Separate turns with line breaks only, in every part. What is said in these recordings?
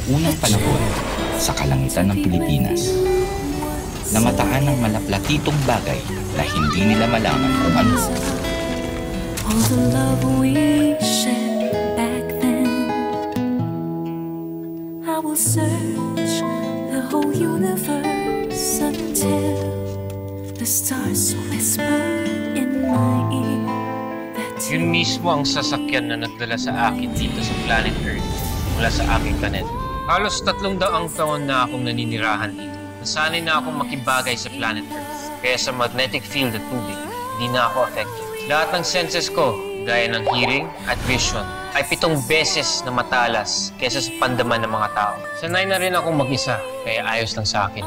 unang panahon sa kalangitan ng Pilipinas. Namataan ng malaplatitong bagay na hindi nila malaman kung ano.
All the love we shared back then, I will search the whole universe until the stars whisper in my ear that
Yun mismo ang sasakyan na nagdala sa akin dito sa planet Earth mula sa aking planeta. Halos 300 taon na akong naninirahan dito. Nasanay na akong makibagay sa planet Earth. Kaya sa magnetic field at tubig, hindi na ako affected. Lahat ng senses ko, gaya ng hearing at vision, ay 7 beses na matalas kaysa sa pandaman ng mga tao. Sanay na rin akong mag-isa, kaya ayos lang sa akin.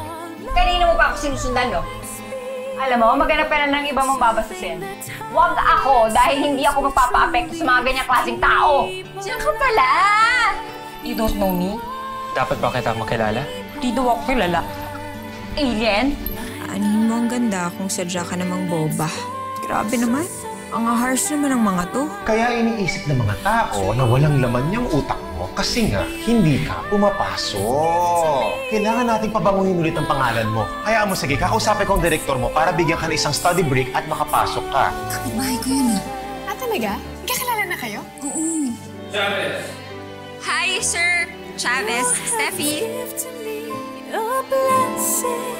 Kanina mo pa ako sinusundan, no? Alam mo, maghanap ka na ng iba mong babastusin. Huwag ako dahil hindi ako magpapa-apekto sa mga ganyang klaseng tao. Diyan ka pala! You don't know me?
Dapat ba kita makilala?
Di daw ako kilala. Alien?
Anin mo ang ganda kung sadya ka namang boba. Grabe naman. Ang harsh naman ng mga to.
Kaya iniisip ng mga tao na walang laman yung utak mo kasi nga hindi ka pumapasok. Kailangan nating pabanguhin ulit ang pangalan mo. Hayaan mo, sige, kakausapin ko ang direktor mo para bigyan ka ng isang study break at makapasok ka.
Kapitbahay ko yun
Talaga? Magkakilala na kayo?
Oo. Chavez! Hi, Sir Chavez. Steffi.
give to me a blessing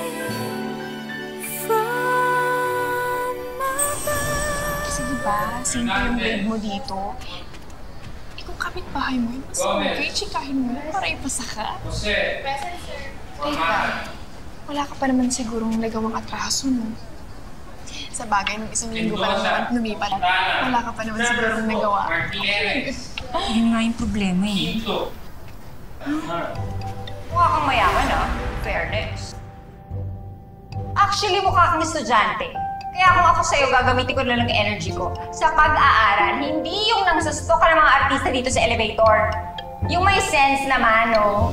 from above.
Kasi diba, simple yung grade mo dito. Kung kapitbahay mo, mas okay, chikahin mo para ipasa ka. Present, sir. Teka, wala ka pa naman sigurong nagawang atraso, no? Sa bagay, nung isang linggo pa naman lumipat, wala ka pa naman sigurong nagawa.
Yun nga yung problema eh.
Mukha kang mayaman, ah. Fairness. Actually, mukha kang estudyante. Kaya kung ako sa'yo, gagamitin ko na lang energy ko sa pag-aaral, hindi yung nangsustok ka ng mga artista dito sa elevator. Yung may sense naman, no?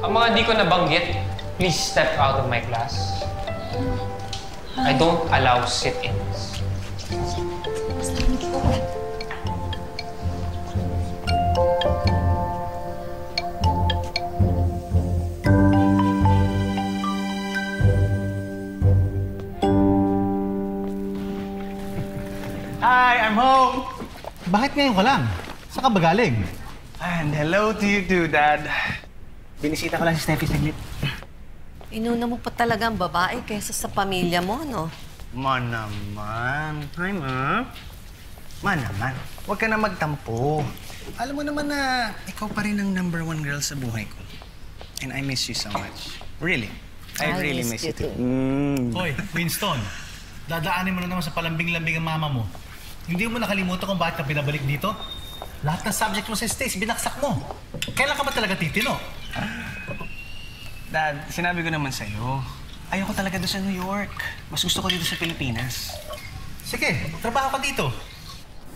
Ang mga di ko nabanggit, please step out of my class. I don't allow sit-ins.
Hi, I'm home! Bakit ngayon ka lang? Saan ka ba galing?
And hello to you too, Dad. Binisita ko lang si Steffi saglit.
Inuna mo pa talaga ang babae kaysa sa pamilya mo, no?
Ma naman. Hi, Ma. Ma naman. Huwag ka na magtampo. Alam mo naman na ikaw pa rin ang #1 girl sa buhay ko. And I miss you so much. Really. I really miss you too.
Hoy, Winston. Dadaanin mo na naman sa palambing-lambing ang mama mo. Hindi mo nakalimutan kung bakit ka pinabalik dito? Lahat ng subject mo sa stage, binaksak mo. Kailan ka ba talaga titino?
Dad, sinabi ko naman sa'yo. Ayoko talaga doon sa New York. Mas gusto ko dito sa Pilipinas.
Sige, trabaho ka dito.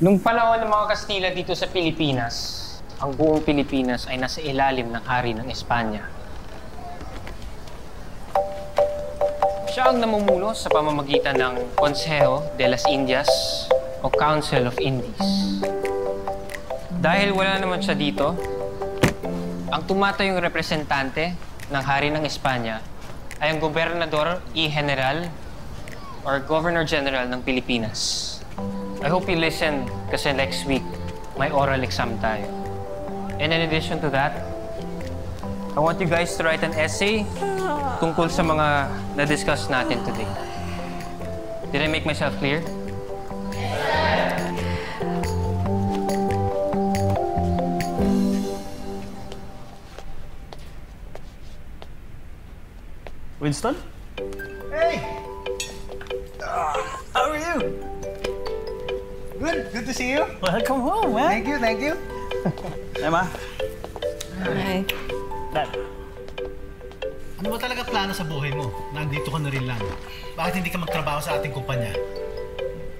Nung panahon ng mga Kastila dito sa Pilipinas, ang buong Pilipinas ay nasa ilalim ng hari ng Espanya. Siya ang namumuno sa pamamagitan ng Consejo de las Indias o Council of Indies. Dahil wala naman siya dito, ang tumatayong representante ng hari ng Espanya ay ang Gobernador y General or Governor General ng Pilipinas. I hope you listen kasi next week may oral exam tayo. And in addition to that, I want you guys to write an essay tungkol sa mga na-discuss natin today. Did I make myself clear?
Winston?
Hey! How are you? Good. Good to see you.
Welcome home, man.
Thank you, thank you.
Emma?
Hi.
Dad. Ano ba talaga plano sa buhay mo? Nandito ka na rin lang. Bakit hindi ka magtrabaho sa ating kumpanya?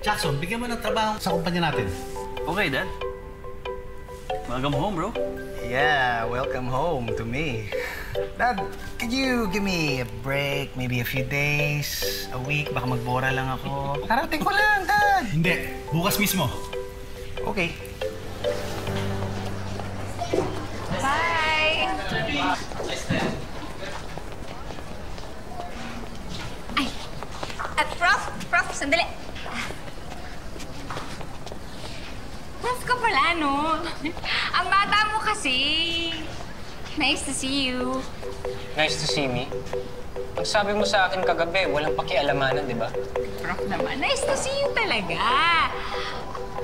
Jackson, bigyan mo ng trabaho sa kumpanya natin.
Okay, Dad. Welcome home, bro.
Yeah, welcome home to me. Dad, could you give me a break? Maybe a few days, a week? Baka magbora lang ako. Karating ko lang, Dad.
Hindi. Bukas mismo.
Okay.
sandali. Prof ka pala, no? Ang bata mo kasi. Nice to see you.
Nice to see me. Ang sabi mo sa akin kagabi, walang pakialamanan, di ba?
Prof naman, nice to see you talaga.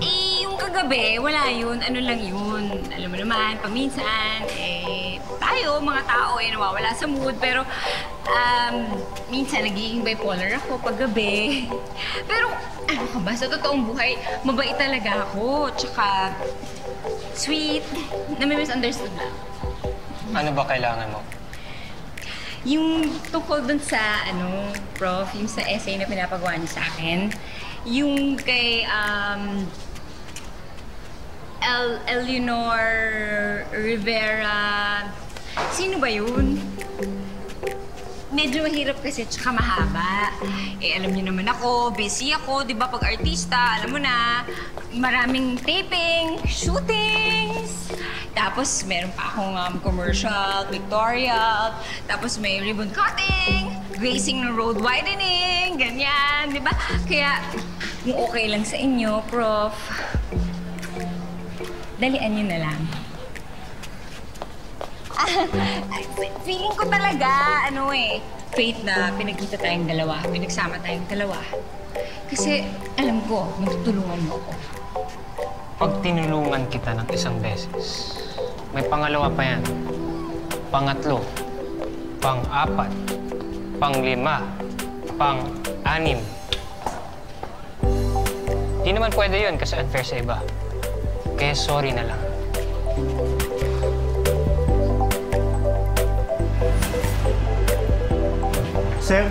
Eh, yung kagabi, wala yun. Ano lang yun. Alam mo naman, paminsan, tayo, mga tao, nawawala sa mood. Pero, minsan nagiging bipolar ako paggabi. Pero, ano ka ba? Sa totoong buhay, mabait talaga ako. Tsaka, sweet. Nami-misunderstood lang.
Ano ba kailangan mo?
Yung tungkol dun sa, Prof, yung sa essay na pinapagawa niyo sa akin, yung kay, Eleanor Rivera. Sino ba yun? Medyo mahirap kasi tsaka mahaba. Alam niyo naman ako, busy ako, di ba? Pag artista, alam mo na, maraming taping, shootings. Tapos meron pa akong commercial, pictorial. Tapos may ribbon cutting, gracing ng road widening, ganyan, di ba? Kaya, kung okay lang sa inyo, Prof, dalian niyo na lang. Feeling ko talaga, fate na pinagkita tayong dalawa, pinagsama tayong dalawa. Kasi, alam ko, matutulungan mo ako.
Pag tinulungan kita ng isang beses, may pangalawa pa yan. Pangatlo, pang-apat, pang-lima, pang-anim. Di naman pwede yun kasi unfair sa iba. Kaya sorry na lang.
Sir?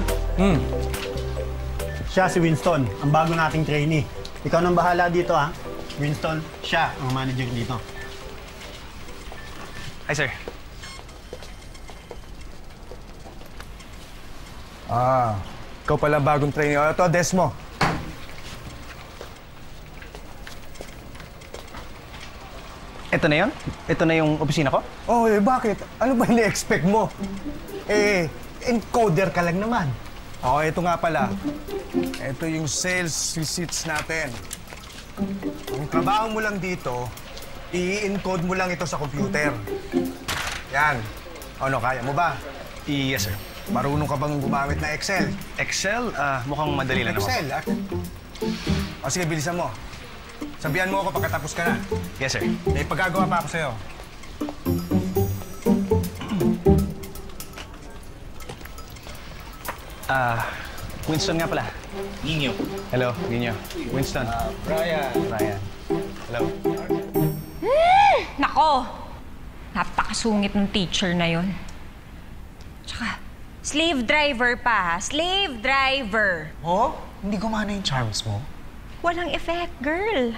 Siya si Winston, ang bago nating trainee. Ikaw nang bahala dito, ha? Winston, siya ang manager dito.
Hi, sir.
Ikaw pala bagong trainee. Ito, Desmo.
Ito na yun? Ito na yung opisina ko?
Oh, bakit? Ano ba ini-expect mo? Encoder ka lang naman. Ito nga pala. Ito yung sales receipts natin. Ang trabaho mo lang dito, i-encode mo lang ito sa computer. Yan. Kaya mo ba?
Yes, sir.
Marunong ka bang gumamit na Excel?
Excel? Mukhang madali lang naman.
Excel, sige, bilisan mo. Sabihan mo ako pagkatapos ka na.
Yes, sir.
May paggagawa pa ako sa'yo.
Winston nga pala.
Ninyo.
Hello, Ninyo. Winston.
Brian.
Hello.
Nako! Napakasungit ng teacher na yon. Tsaka, slave driver pa, ha? Slave driver!
Oh? Hindi gumana yung charms mo?
Walang effect, girl.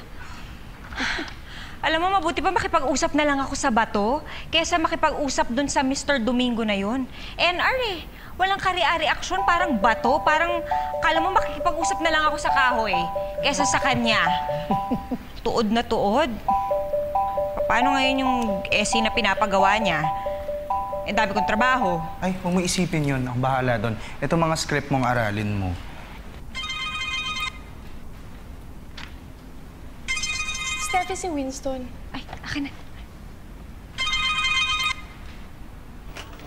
Alam mo, mabuti pa makipag-usap na lang ako sa bato kaysa makipag-usap dun sa Mr. Domingo na yun. NR eh. Walang kari-ari aksyon, parang bato. Parang, kala mo makikipag-usap na lang ako sa kahoy kaysa sa kanya. Tuod na tuod. Paano ngayon yung essay na pinapagawa niya? Dami kong trabaho.
Ay, huwag mo isipin yun. Ako bahala doon. Ito mga script mong aralin mo.
Steffi, si Winston.
Ay, akin na.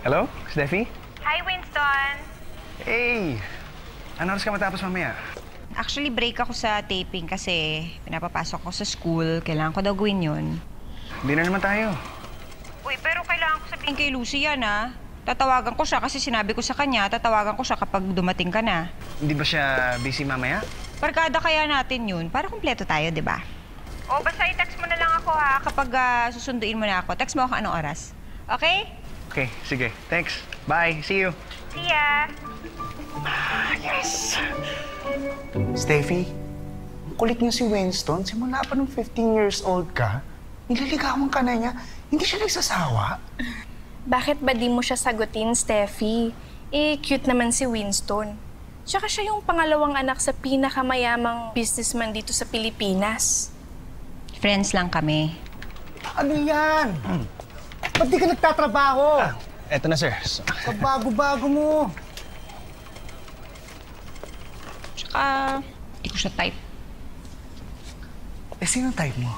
Hello, Steffi?
Hi, Winston.
Hey! Ano oras ka matapos mamaya?
Actually, break ako sa taping kasi pinapapasok ko sa school. Kailangan ko daw gawin yun.
Hindi na naman tayo.
Uy, pero kailangan ko sabihin kay Lucy yan, ha? Tatawagan ko siya kasi sinabi ko sa kanya, tatawagan ko siya kapag dumating ka na.
Hindi ba siya busy mamaya?
Barkada kaya natin yun para kumpleto tayo, di ba? O, basta i-text mo na lang ako, ha? Kapag susunduin mo na ako. Text mo ako anong oras. Okay?
Okay, sige. Thanks. Bye. See you.
See ya!
Yes! Steffi, kulit niyo si Winston. Simula pa nung 15 years old ka, nililigawan ka na niya. Hindi siya nagsasawa.
Bakit ba di mo siya sagutin, Steffi? Cute naman si Winston. Tsaka siya yung pangalawang anak sa pinakamayamang businessman dito sa Pilipinas.
Friends lang kami.
Ano yan? Ba't di ka nagtatrabaho?
Eto na, sir.
Kabago-bago mo.
Tsaka, Hindi ko siya type.
Eh, sino type mo?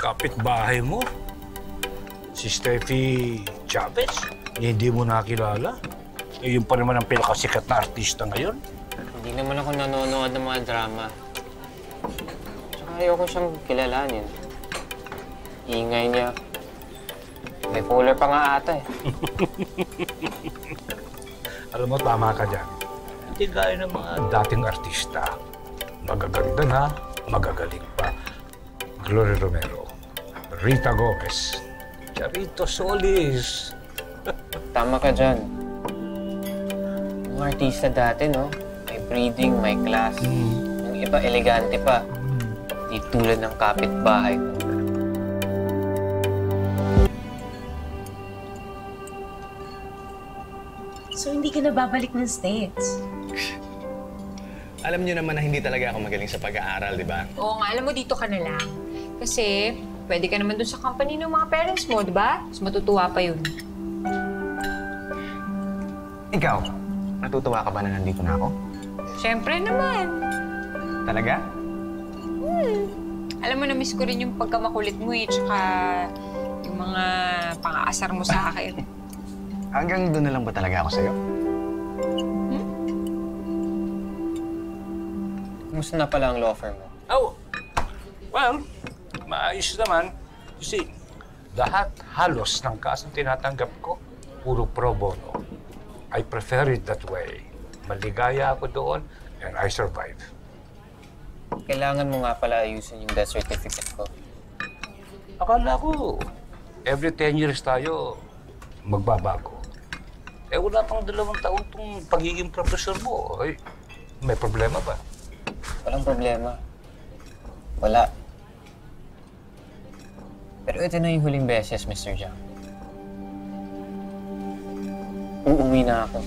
Kapitbahay mo? Si Steffi Chavez? Hindi mo nakilala? Eh, yun pa naman ang pinakasikat na artista ngayon.
Hindi naman ako nanonood ng mga drama. Tsaka ayoko siyang kilalanin. Ingay niya. Bipolar pa nga ata eh.
Alam mo, tama ka dyan. Hindi gaya ng mga dating artista. Magaganda na, magagaling pa. Gloria Romero, Rita Gomez, Charito Solis.
Tama ka dyan. Mga artista dati, no? May breeding, may class. Yung iba, elegante pa. Di tulad ng kapitbahay ko.
So, hindi ka na babalik ng States?
Alam niyo naman na hindi talaga ako magaling sa pag-aaral, di ba?
Oo nga, alam mo, dito ka na lang. Kasi, pwede ka naman dun sa company ng mga parents mo, di ba? Mas matutuwa pa yun.
Ikaw, natutuwa ka ba na nandito na ako?
Siyempre naman.
Talaga?
Alam mo, na-miss ko rin yung pagkamakulit mo eh, tsaka yung mga pang-aasar mo sa akin.
Hanggang doon na lang ba talaga ako sa'yo?
Kumusta na pala ang law firm mo?
Oh, well, maayos naman. You see, lahat halos ng kasong tinatanggap ko, puro pro bono. I prefer it that way. Maligaya ako doon and I survive.
Kailangan mo nga pala ayusin yung death certificate ko.
Akala ko, every 10 years tayo magbabago. Eh, wala pang 2 taon tong pagiging professor mo. Ay, may problema ba?
Walang problema. Wala. Pero ito na yung huling beses, Mr. Jiang. Uuwi na ako.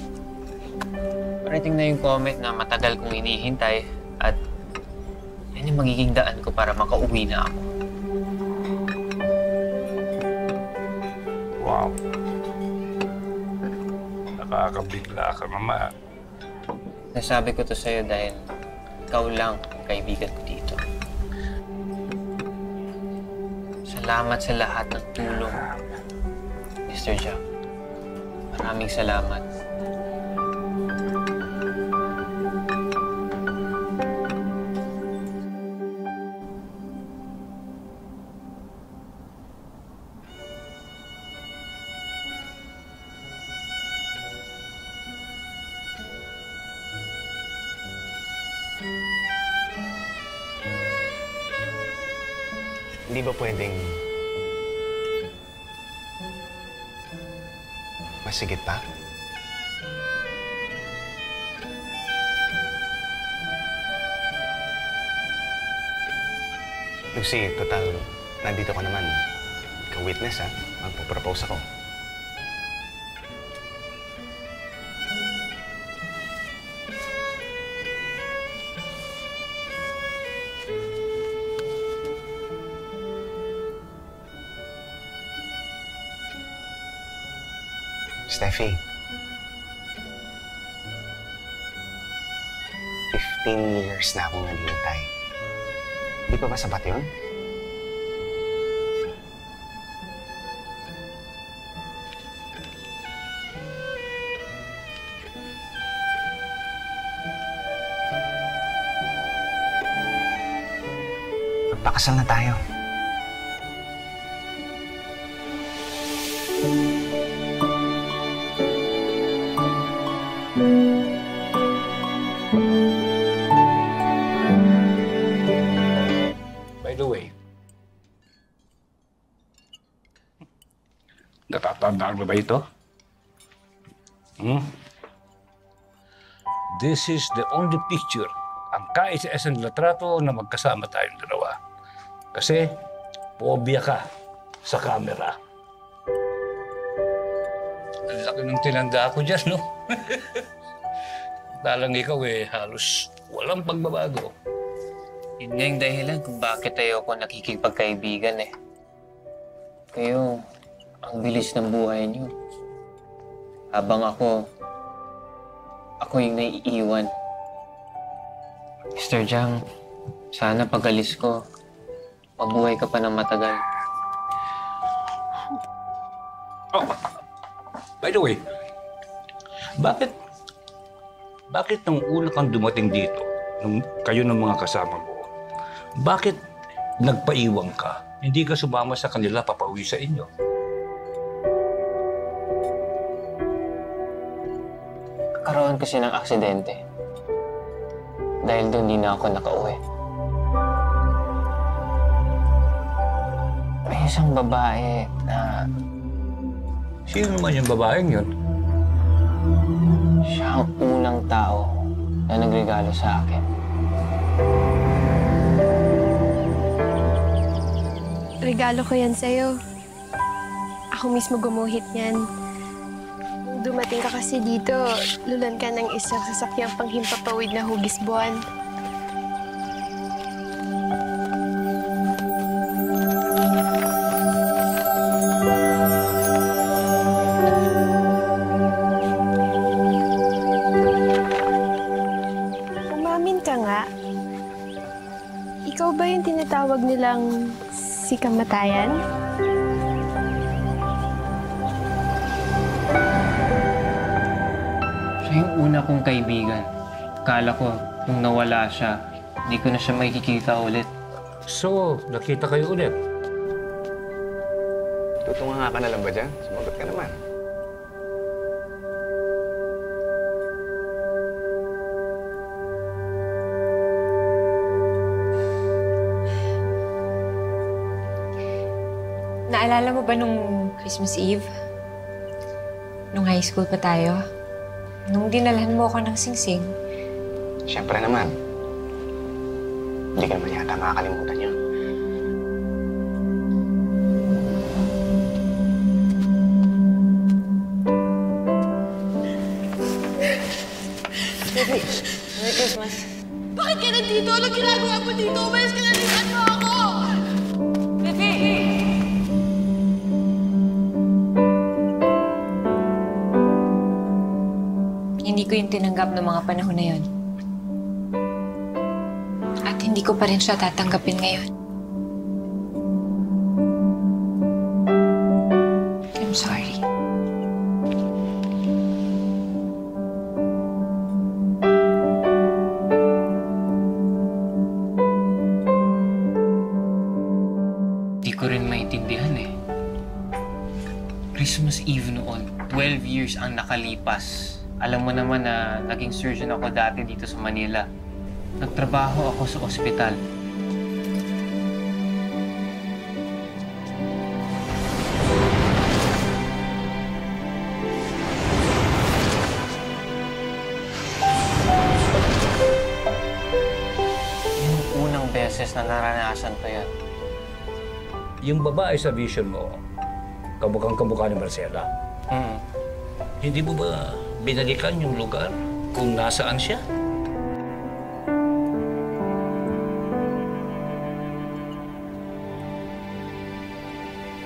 Parating na yung comment na matagal kong inihintay at yan yung magiging daan ko para makauwi na ako.
Wow. Nakakabigla ka naman.
Nasabi ko to sa'yo dahil ikaw lang ang kaibigan ko dito. Salamat sa lahat ng tulong, Mr. Jiang. Maraming salamat.
Hindi ba pwedeng masigit pa? Lucy, total, nandito ka naman. Ikaw witness, ha? Magpo-propose ako. Steffi, 15 years na akong naghihintay. Di pa ba sapat yun? Magpakasal na tayo.
By the way, natatandaan mo ba ito? This is the only picture, ang kaisa-isang litrato na magkasama tayong dalawa. Kasi, phobia ka sa camera. Ang laki ng tinanda ko dyan, no? Talang ikaw halos walang pagbabago.
Yun nga yung dahilan kung bakit ayoko nakikipagkaibigan eh. Kayo, ang bilis ng buhay niyo. Habang ako yung naiiwan. Mr. Jiang, sana pag-alis ko, mabuhay ka pa ng matagal.
Oh, by the way, bakit nung una kang dumating dito, nung kayo ng mga kasama mo, bakit nagpaiwan ka? Hindi ka sumama sa kanila, papauwi sa inyo?
Karoon kasi ng aksidente. Dahil doon di na ako nakauwi. May isang babae na...
Sino naman yung babaeng yun?
Siya ang unang tao na nagregalo sa akin.
Regalo ko yan sa'yo. Ako mismo gumuhit niyan. Dumating ka kasi dito, lulan ka ng isang sasakyang panghimpapawid na hugis buwan. Umamin ka nga. Ikaw ba yung tinatawag nilang si kamatayan?
Siya yung una kong kaibigan. Akala ko, kung nawala siya, hindi ko na siya makikita ulit.
So, nakita kayo ulit?
Tutunga nga ka na lang ba dyan? Sumagot ka naman.
Naalala mo ba nung Christmas Eve? Nung high school pa tayo? Nung dinalhan mo ako ng singsing?
Siyempre naman. Hindi ka naman yata makakalimutan yun.
Baby, Merry Christmas.
Bakit ka nandito? Anong ginagawa mo dito? Umalis ka na lisan mo ako!
Bebe! Hindi ko yung tinanggap ng mga panahon na yun. At hindi ko pa rin siya tatanggapin ngayon. I'm sorry.
Di ko rin maintindihan eh. Christmas Eve noon, 12 years ang nakalipas. Alam mo naman na naging surgeon ako dati dito sa Manila. Nagtrabaho ako sa ospital. Yung unang beses na naranasan ko yun.
Yung babae sa vision mo, kamukhang-kamukha ni Marcela. Hindi mo ba binalikan yung lugar kung nasaan siya?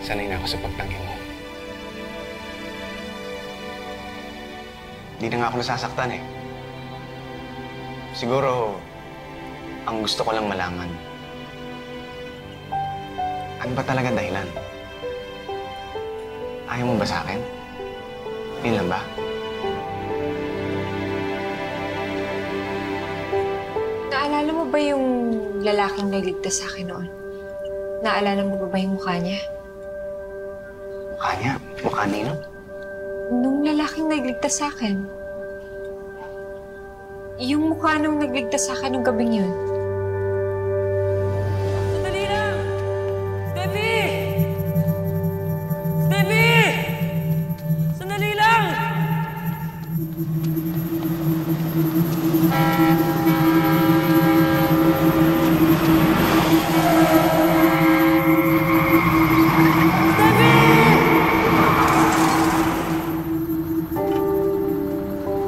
Sanay na ako sa pagtanggi mo. Hindi na nga ako nasasaktan eh. Siguro, ang gusto ko lang malaman, ano ba talaga dahilan? Ayaw mo ba sa akin? Yun lang ba?
Naalala mo ba yung lalaking nagligtas sa akin noon? Naalala mo ba yung mukha niya?
Mukha niya? Mukha nino?
Nung lalaking nagligtas sa akin. Yung mukha nung nagligtas sa akin nung gabing yun.
Sandali lang! Steffi! Steffi! Sandali lang!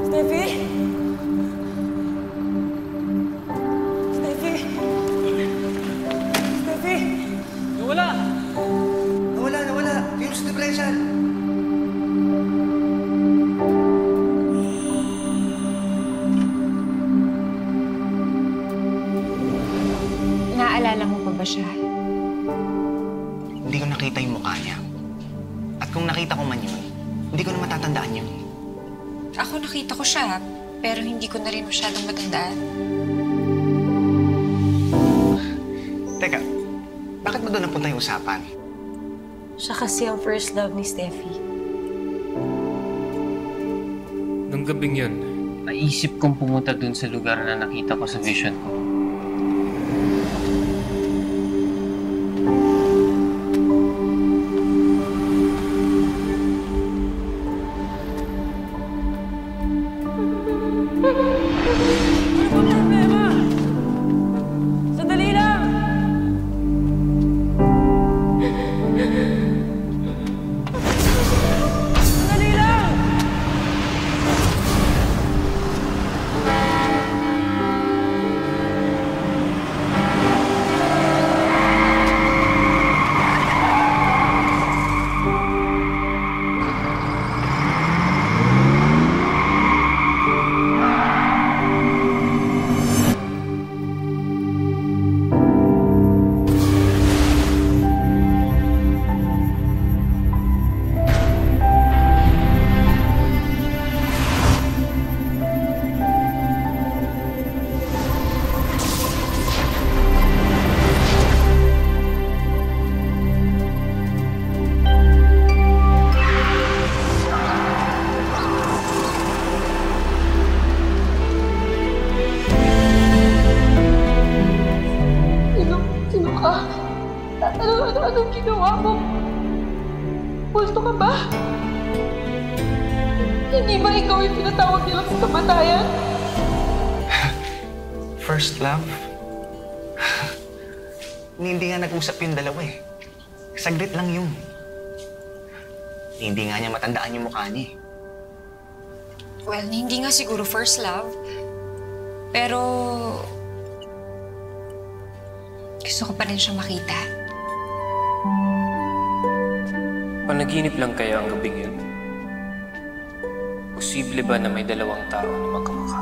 Steffi! Steffi! Steffi! Nawala!
Nawala! Yung depression!
ba siya?
Hindi ko nakita yung mukha niya. At kung nakita ko man yun, hindi ko na matatandaan yun.
Ako nakita ko siya, pero hindi ko na rin masyadong matandaan.
Teka, bakit mo doon napunta yung usapan?
Siya kasi ang first love ni Steffi.
Nung gabing yun, naisip kong pumunta dun sa lugar na nakita ko sa vision ko.
Sandali lang! Sandali lang!
Sino ka? Anong ginawa mo? Pulto ka ba? Hindi ba ikaw yung pinatawag nila sa kamatayan?
First love? Hindi nga nag-usap yung dalawa eh. Saglit lang yun. Hindi nga niya matandaan yung mukha niya eh.
Well, hindi nga siguro first love. Pero... gusto ko pa rin siya makita.
Panaginip lang kaya ang gabing yun? Posible ba na may dalawang tao na magkamukha?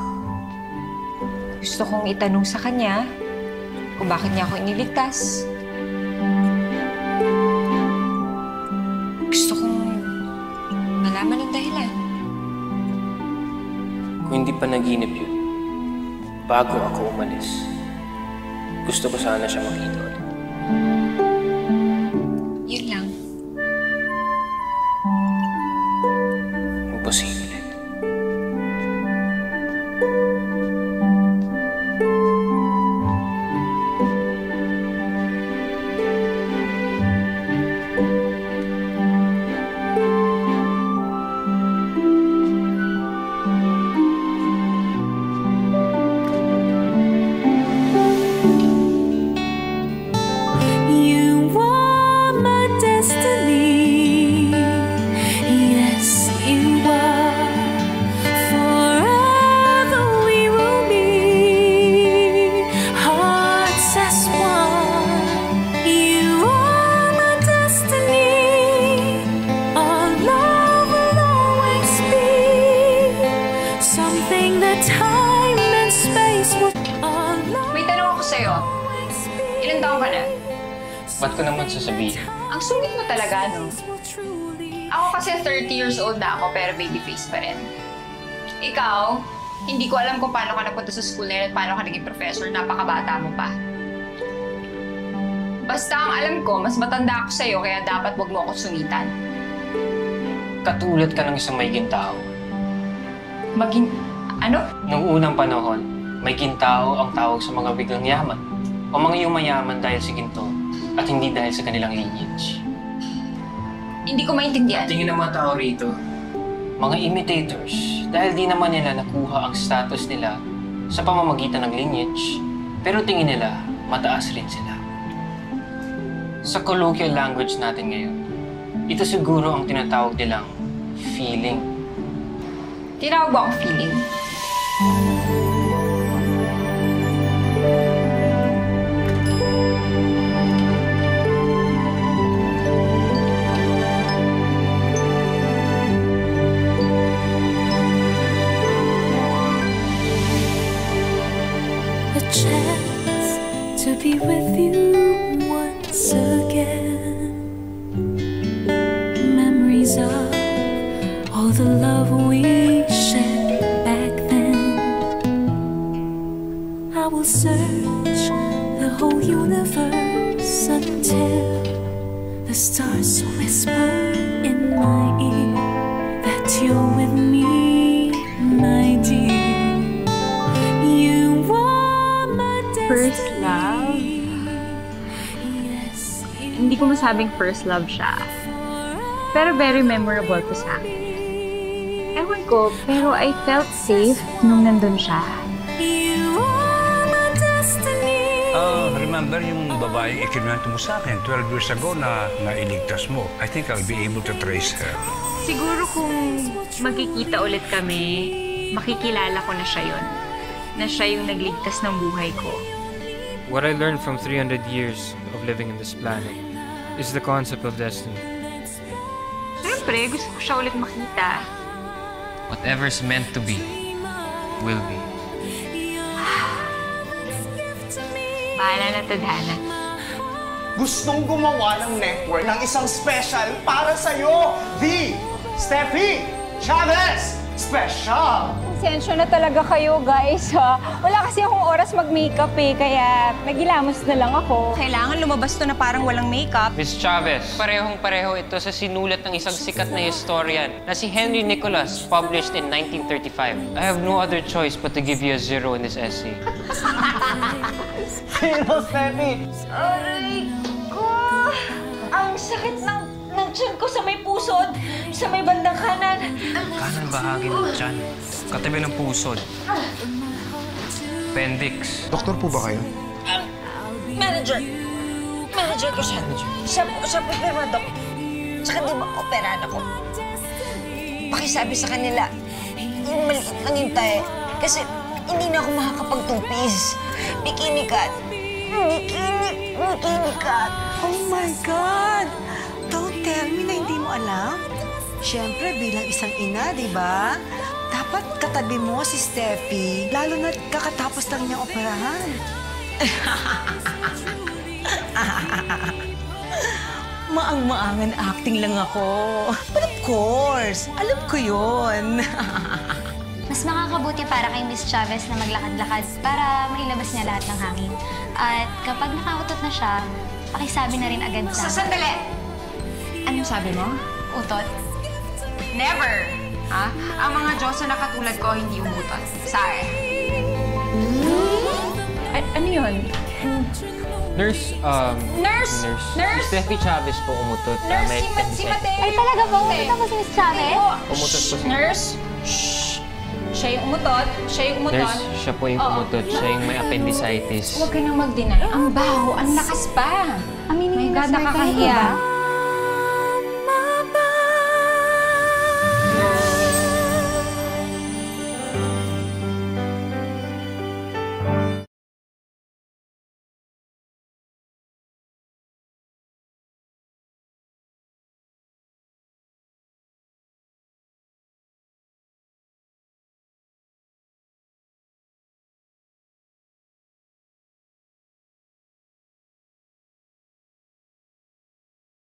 Gusto kong itanong sa kanya kung bakit niya ako iniligtas. Gusto kong malaman ang dahilan.
Kung hindi panaginip yun, bago ako umalis, gusto ko sana siya makita ulit.
Yun lang.
Imposible.
You are my destiny. Yes, you are. Forever we will be hearts as one. You are my destiny. Our love will always be something that time and space will. Our love.
May tanong ako sa'yo. Ilang taon ka na?
Ba't ko naman sasabihin?
Ang sungit mo talaga, no? Ako kasi 30 years old na ako, pero baby face pa rin. Ikaw, hindi ko alam kung paano ka napunta sa school na yun at paano ka naging professor, napakabata mo pa. Basta ang alam ko, mas matanda ako sa'yo, kaya dapat wag mo ako sungitan.
Katulad ka ng isang may gintao.
Ano?
Noong unang panahon, may gintao ang tawag sa mga biglang yaman o mga yumayaman dahil sa ginto at hindi dahil sa kanilang lineage.
Hindi ko maintindihan.
Tingin ng mga tao rito, mga imitators, dahil di naman nila nakuha ang status nila sa pamamagitan ng lineage, pero tingin nila mataas rin sila. Sa colloquial language natin ngayon, ito siguro ang tinatawag nilang feeling.
Tinawag ba akong feeling?
A chance to be with you. the love we shared back then. I will search the whole universe until the stars whisper in my ear that you're with me, my dear. You are my
First love? Hindi ko masabing first love siya. Pero very memorable to sa akin. Ewan ko, pero I felt safe nung nandun siya.
Remember yung babae ikinwento mo sa akin 12 years ago na nailigtas mo. I think I'll be able to trace her.
Siguro kung magkikita ulit kami, makikilala ko na siya yun. Na siya yung nagligtas ng buhay ko.
What I learned from 300 years of living in this planet is the concept of destiny.
Siyempre, gusto ko siya ulit makita.
Whatever's meant to be, will be.
Bahala na, Tadhana.
Gustong gumawa ng network ng isang special para sa'yo. The Steffi Chavez Special!
Pasensya na talaga kayo, guys, ha? Wala kasi akong oras mag-makeup eh, kaya nagilamos na lang ako. Kailangan lumabas to na parang walang makeup.
Miss Chavez, parehong-pareho ito sa sinulat ng isang sikat na historian na si Henry Nicholas, published in 1935. I have no other choice but to give you a 0 in this essay.
Sino, Steffi?
Aray ko! Ang sakit ng tiyan ko sa may pusod, sa may bandang kanan.
Kanan bahagi ng tiyan, katabi ng pusod. Appendix.
Doktor po ba kayo?
Manager! Manager ko siya. Siya po pirma, Dok. Tsaka di ba operahan ako? Pakisabi sa kanila, yung maliit lang yung tayo. Kasi hindi na ako makakapagtupis. Bikini cat. Bikini cat.
Oh my God! Don't tell me na hindi mo alam. Siyempre, bilang isang ina, di ba? Dapat katabi mo si Steffi, lalo na kakatapos lang niyang operahan. Maang-maangan acting lang ako. But of course, alam ko yun.
Mas makakabuti para kay Miss Chavez na maglakad-lakad para mailabas niya lahat ng hangin. At kapag nakautot na siya, pakisabi na rin agad sa...
Sandali! Anong sabi mo? Utot? Never! Ha? Ang mga Diyosa na katulad ko hindi umutot. Sorry. Ano yun?
Nurse,
Nurse!
Nurse! Steffi Chavez po umutot.
Nurse,
may
si Mateo!
Ay, talaga ba? Umutot ako si Miss Chavez?
Umutot po si...
Nurse! Shhh! Siya yung umutot. Siya yung umutot.
Nurse, siya po yung umutot. Siya yung may appendicitis.
Huwag ka nang mag-deny. Ang baho, ang lakas pa.
Aminin mo,
nakakahiya.